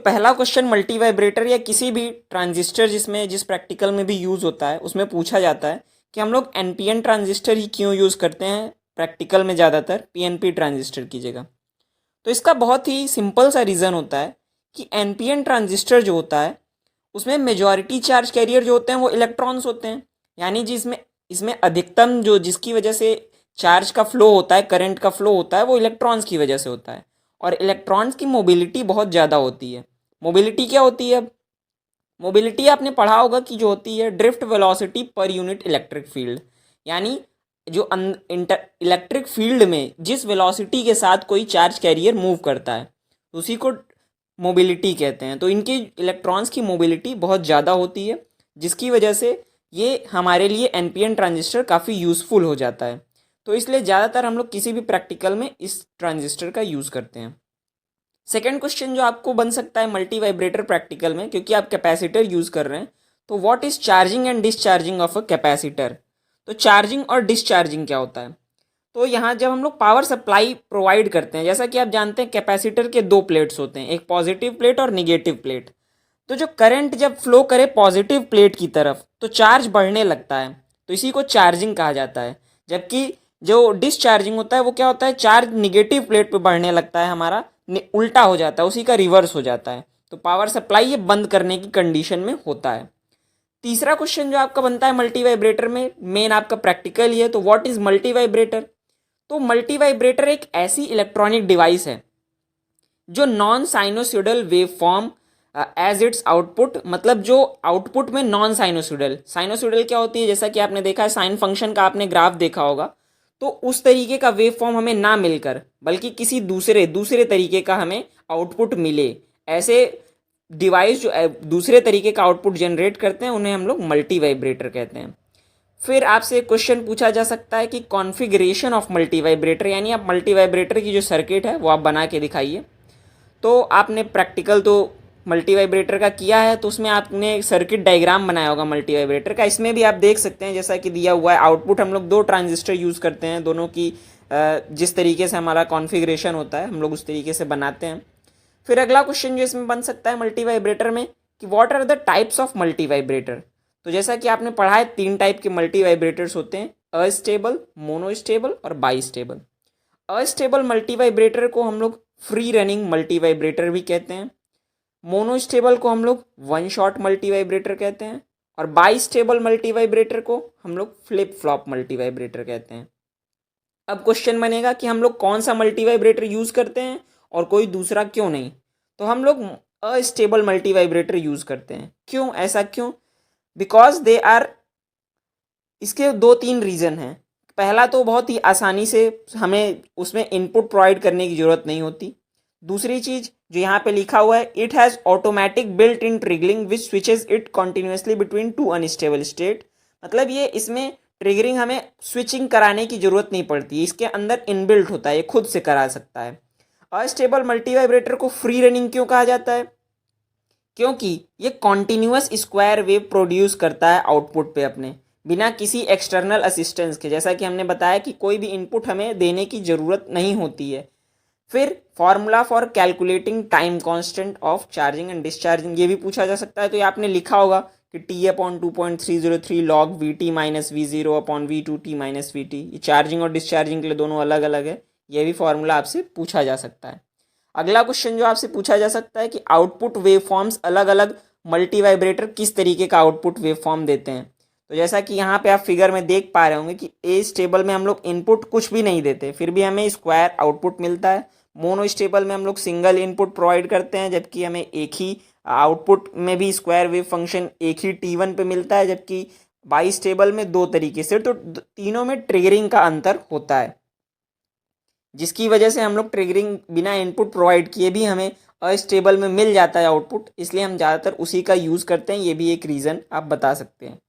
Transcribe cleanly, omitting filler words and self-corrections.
पहला question multi vibrator या किसी भी ट्रांजिस्टर जिस प्रैक्टिकल में भी यूज़ होता है उसमें पूछा जाता है कि हम लोग एनपीएन ट्रांजिस्टर ही क्यों यूज़ करते हैं प्रैक्टिकल में, ज़्यादातर पीएनपी ट्रांजिस्टर की जगह। तो इसका बहुत ही सिंपल सा रीज़न होता है कि एनपीएन ट्रांजिस्टर जो होता है उसमें मेजॉरिटी चार्ज कैरियर जो होते हैं वो इलेक्ट्रॉन्स होते हैं, यानी जिसमें इसमें अधिकतम जो जिसकी वजह से चार्ज का फ्लो होता है, करंट का फ्लो होता है, वो इलेक्ट्रॉन्स की वजह से होता है। और इलेक्ट्रॉन्स की मोबिलिटी बहुत ज़्यादा होती है। मोबिलिटी क्या होती है? अब मोबिलिटी आपने पढ़ा होगा कि जो होती है drift velocity per unit electric field, यानी जो इलेक्ट्रिक फील्ड में जिस वेलोसिटी के साथ कोई चार्ज कैरियर मूव करता है उसी को मोबिलिटी कहते हैं। तो इनकी इलेक्ट्रॉन्स की मोबिलिटी बहुत ज़्यादा होती है, जिसकी वजह से ये हमारे लिए एनपीएन ट्रांजिस्टर काफ़ी यूज़फुल हो जाता है। तो इसलिए ज़्यादातर हम लोग किसी भी प्रैक्टिकल में इस ट्रांजिस्टर का यूज़ करते हैं। सेकेंड क्वेश्चन जो आपको बन सकता है मल्टी वाइब्रेटर प्रैक्टिकल में, क्योंकि आप कैपेसिटर यूज़ कर रहे हैं, तो what is charging and discharging of a capacitor. तो चार्जिंग और डिस्चार्जिंग क्या होता है? तो यहाँ जब हम लोग पावर सप्लाई प्रोवाइड करते हैं, जैसा कि आप जानते हैं कैपेसिटर के दो प्लेट्स होते हैं, एक पॉजिटिव प्लेट और निगेटिव प्लेट। तो जो करंट जब फ्लो करे पॉजिटिव प्लेट की तरफ तो चार्ज बढ़ने लगता है, तो इसी को चार्जिंग कहा जाता है। जबकि जो डिस्चार्जिंग होता है वो क्या होता है, चार्ज निगेटिव प्लेट पे बढ़ने लगता है, हमारा उल्टा हो जाता है, उसी का रिवर्स हो जाता है। तो पावर सप्लाई ये बंद करने की कंडीशन में होता है। तीसरा क्वेश्चन जो आपका बनता है मल्टी वाइब्रेटर में, मेन आपका प्रैक्टिकल ही है, तो व्हाट इज मल्टी वाइब्रेटर। तो मल्टी वाइब्रेटर एक ऐसी इलेक्ट्रॉनिक डिवाइस है जो non sinusoidal waveform as its output, मतलब जो आउटपुट में नॉन साइनोसॉइडल, साइनोसॉइडल क्या होती है, जैसा कि आपने देखा है साइन फंक्शन का आपने ग्राफ देखा होगा, तो उस तरीके का वेव फॉर्म हमें ना मिलकर बल्कि किसी दूसरे तरीके का हमें आउटपुट मिले, ऐसे डिवाइस जो दूसरे तरीके का आउटपुट जनरेट करते हैं उन्हें हम लोग मल्टी वाइब्रेटर कहते हैं। फिर आपसे क्वेश्चन पूछा जा सकता है कि कॉन्फ़िगरेशन ऑफ मल्टी वाइब्रेटर, यानी आप मल्टी वाइब्रेटर की जो सर्किट है वो आप बना के दिखाइए। तो आपने प्रैक्टिकल तो मल्टी वाइब्रेटर का किया है, तो उसमें आपने सर्किट डायग्राम बनाया होगा मल्टी वाइब्रेटर का। इसमें भी आप देख सकते हैं जैसा कि दिया हुआ है, आउटपुट हम लोग दो ट्रांजिस्टर यूज़ करते हैं, दोनों की जिस तरीके से हमारा कॉन्फ़िगरेशन होता है हम लोग उस तरीके से बनाते हैं। फिर अगला क्वेश्चन जो इसमें बन सकता है मल्टी वाइब्रेटर में कि what are the types of multivibrator. तो जैसा कि आपने पढ़ा है 3 टाइप के मल्टी वाइब्रेटर्स होते हैं, अस्टेबल, मोनोस्टेबल और बाईस्टेबल। अस्टेबल मल्टी वाइब्रेटर को हम लोग फ्री रनिंग मल्टी वाइब्रेटर भी कहते हैं, मोनोस्टेबल को हम लोग वन शॉट मल्टी वाइब्रेटर कहते हैं, और बाईस्टेबल मल्टी वाइब्रेटर को हम लोग फ्लिप फ्लॉप मल्टी वाइब्रेटर कहते हैं। अब क्वेश्चन बनेगा कि हम लोग कौन सा मल्टी वाइब्रेटर यूज़ करते हैं और कोई दूसरा क्यों नहीं। तो हम लोग अस्टेबल मल्टी वाइब्रेटर यूज़ करते हैं। क्यों, ऐसा क्यों? बिकॉज दे आर, इसके 2-3 रीज़न हैं। पहला तो बहुत ही आसानी से हमें उसमें इनपुट प्रोवाइड करने की ज़रूरत नहीं होती। दूसरी चीज़ जो यहाँ पे लिखा हुआ है, it has automatic built in triggering which switches it continuously between 2 unstable state, मतलब ये इसमें ट्रिगरिंग हमें स्विचिंग कराने की ज़रूरत नहीं पड़ती, इसके अंदर इनबिल्ट होता है, ये खुद से करा सकता है। अस्टेबल मल्टी वाइब्रेटर को फ्री रनिंग क्यों कहा जाता है? क्योंकि ये कॉन्टिन्यूअस स्क्वायर वेव प्रोड्यूस करता है आउटपुट पे अपने, बिना किसी एक्सटर्नल असिस्टेंस के। जैसा कि हमने बताया कि कोई भी इनपुट हमें देने की ज़रूरत नहीं होती है। फिर formula for calculating time constant of charging and discharging, ये भी पूछा जा सकता है। तो ये आपने लिखा होगा कि T/2.303 log VT minus V0/V2T minus VT, ये चार्जिंग और डिस्चार्जिंग के लिए दोनों अलग अलग है, ये भी फॉर्मूला आपसे पूछा जा सकता है। अगला क्वेश्चन जो आपसे पूछा जा सकता है कि आउटपुट वेव फॉर्म्स अलग अलग मल्टी वाइब्रेटर किस तरीके का आउटपुट वेव फॉर्म देते हैं। तो जैसा कि यहाँ पे आप फिगर में देख पा रहे होंगे कि ए स्टेबल में हम लोग इनपुट कुछ भी नहीं देते फिर भी हमें स्क्वायर आउटपुट मिलता है। मोनो स्टेबल में हम लोग सिंगल इनपुट प्रोवाइड करते हैं, जबकि हमें एक ही आउटपुट में भी स्क्वायर वेव फंक्शन एक ही T1 पे मिलता है, जबकि बाई स्टेबल में 2 तरीके से। तो तीनों में ट्रिगरिंग का अंतर होता है, जिसकी वजह से हम लोग ट्रिगरिंग बिना इनपुट प्रोवाइड किए भी हमें अस्टेबल में मिल जाता है आउटपुट, इसलिए हम ज़्यादातर उसी का यूज़ करते हैं। ये भी एक रीज़न आप बता सकते हैं।